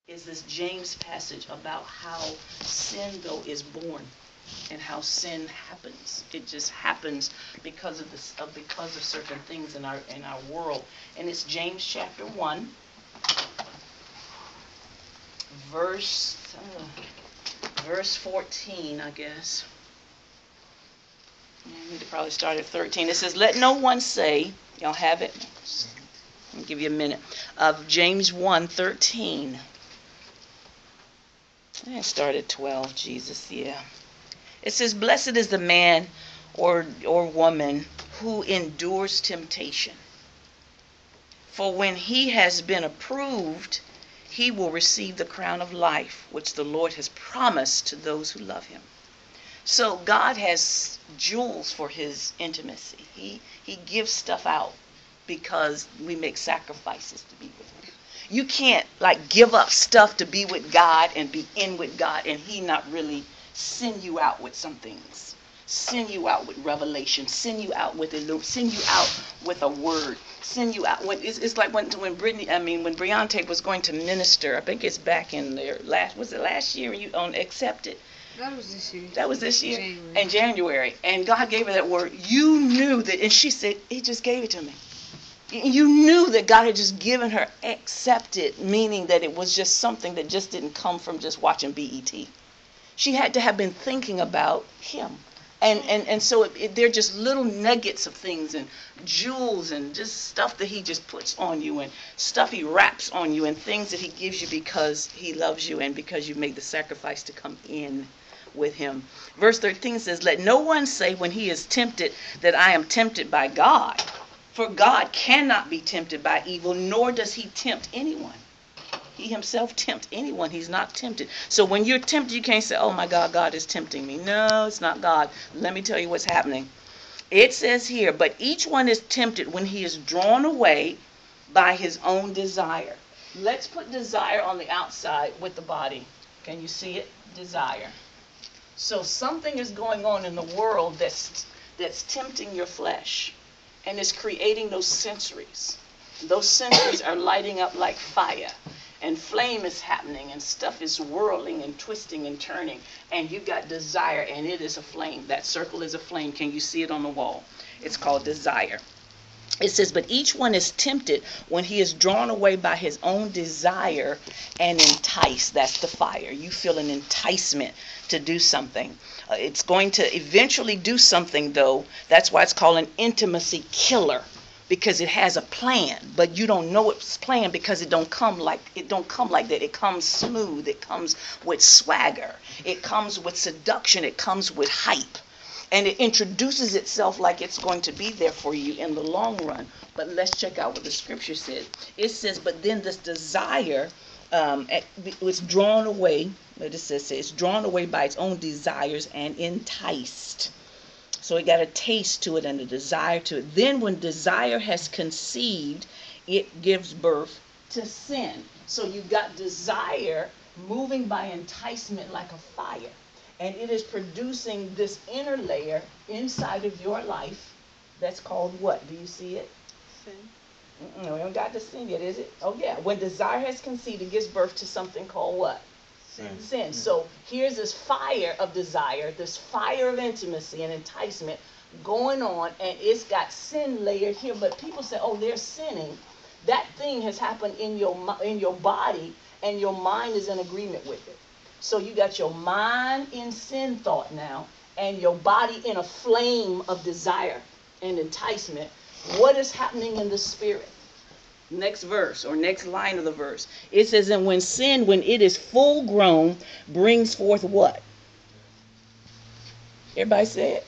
is this James passage about how sin, though, is born and how sin happens. It just happens because of because of certain things in our world. And it's James chapter 1, verse 14, I guess. I need to probably start at 13. It says, "Let no one say," y'all have it? I'll give you a minute. Of James 1:13. I started at 12, Jesus, yeah. It says, "Blessed is the man or woman who endures temptation. For when he has been approved, he will receive the crown of life, which the Lord has promised to those who love him." So God has jewels for his intimacy. He gives stuff out because we make sacrifices to be with him. You can't give up stuff to be with God and be in with God and he not really send you out with some things. Send you out with revelation. Send you out with send you out with a word. Send you out. It's like when Briante was going to minister. I think it's back in there. Was it last year you on Accepted? That was this year. That was this year? January. In January. And God gave her that word. You knew that, and she said, "He just gave it to me." You knew that God had just given her accepted, meaning that it was just something that just didn't come from just watching BET. She had to have been thinking about him. And so they're just little nuggets of things and jewels and just stuff that he just puts on you and stuff he wraps on you and things that he gives you because he loves you and because you made the sacrifice to come in with him. Verse 13 says, "Let no one say when he is tempted that I am tempted by God. For God cannot be tempted by evil, nor does he tempt anyone. He himself tempt anyone. He's not tempted." So when you're tempted, you can't say, "Oh my God, God is tempting me." No, it's not God. Let me tell you what's happening. It says here, "But each one is tempted when he is drawn away by his own desire." Let's put desire on the outside with the body. Can you see it? Desire. So something is going on in the world that's tempting your flesh. And it's creating those sensories. Those sensories are lighting up like fire. And flame is happening. And stuff is whirling and twisting and turning. And you've got desire. And it is a flame. That circle is a flame. Can you see it on the wall? It's called desire. It says, "But each one is tempted when he is drawn away by his own desire and enticed." That's the fire. You feel an enticement to do something. It's going to eventually do something, though. That's why it's called an intimacy killer, because it has a plan, but you don't know it's planned because it don't come like that. It comes smooth. It comes with swagger. It comes with seduction. It comes with hype. And it introduces itself like it's going to be there for you in the long run. But let's check out what the scripture says. It says, "But then this desire was drawn away." What it says, it's drawn away by its own desires and enticed. So it got a taste to it and a desire to it. "Then when desire has conceived, it gives birth to sin." So you've got desire moving by enticement like a fire. And it is producing this inner layer inside of your life that's called what? Do you see it? Sin. No, we haven't got to sin yet, is it? Oh, yeah. When desire has conceived, it gives birth to something called what? Sin. Sin. So here's this fire of desire, this fire of intimacy and enticement going on, and it's got sin layered here. But people say, "Oh, they're sinning." That thing has happened in your body, and your mind is in agreement with it. So you got your mind in sin thought now, and your body in a flame of desire and enticement. What is happening in the spirit? Next verse, or next line of the verse. It says, "And when sin, when it is full grown, brings forth what?" Everybody say it.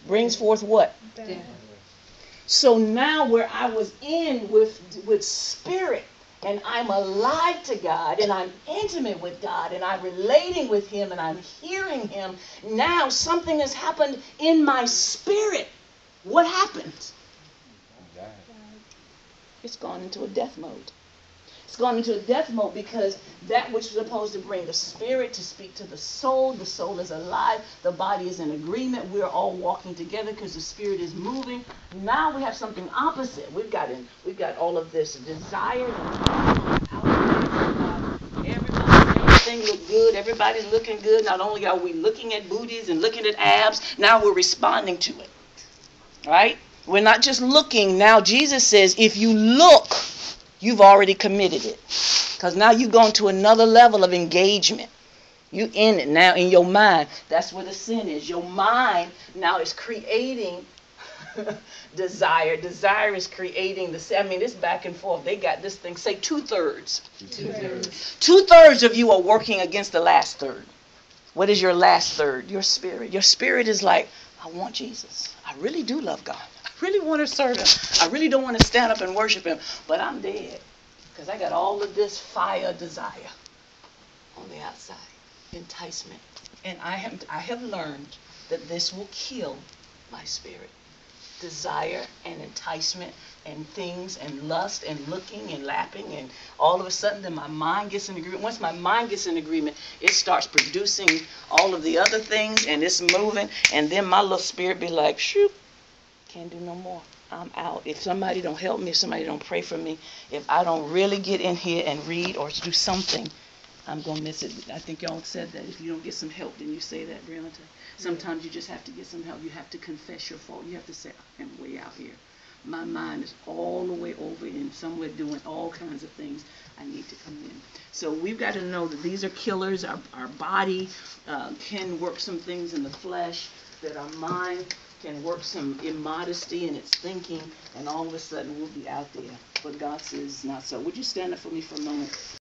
Brings forth what? Death. So now where I was in with spirit, and I'm alive to God, and I'm intimate with God, and I'm relating with him, and I'm hearing him, now something has happened in my spirit. What happens? It's gone into a death mode. It's gone into a death mode because that which is supposed to bring the spirit to speak to the soul is alive, the body is in agreement, we're all walking together because the spirit is moving. Now we have something opposite. We've got all of this desire and everybody everybody's looking good. Not only are we looking at booties and looking at abs, now we're responding to it. Right? We're not just looking. Now Jesus says, if you look, you've already committed it. Because now you've gone to another level of engagement. You in it now in your mind. That's where the sin is. Your mind now is creating desire. Desire is creating the sin. I mean, it's back and forth. They got this thing. Say 2/3. 2/3. 2/3 of you are working against the last third. What is your last third? Your spirit. Your spirit is like, I want Jesus. I really do love God. I really want to serve him. I really don't want to stand up and worship him. But I'm dead. Because I got all of this fire desire on the outside. Enticement. And I have learned that this will kill my spirit. Desire and enticement and things and lust and looking and lapping, and all of a sudden then my mind gets in agreement. Once my mind gets in agreement, it starts producing all of the other things, and it's moving, and then my little spirit be like, shoot, can't do no more. I'm out. If somebody don't help me, if somebody don't pray for me, if I don't really get in here and read or do something, I'm going to miss it. I think y'all said that. If you don't get some help, then you say that, Brianna. Sometimes you just have to get some help. You have to confess your fault. You have to say, I am way out here. My mind is all the way over in somewhere doing all kinds of things. I need to come in. So we've got to know that these are killers. Our body can work some things in the flesh, that our mind can work some immodesty in its thinking, and all of a sudden we'll be out there. But God says not so. Would you stand up for me for a moment?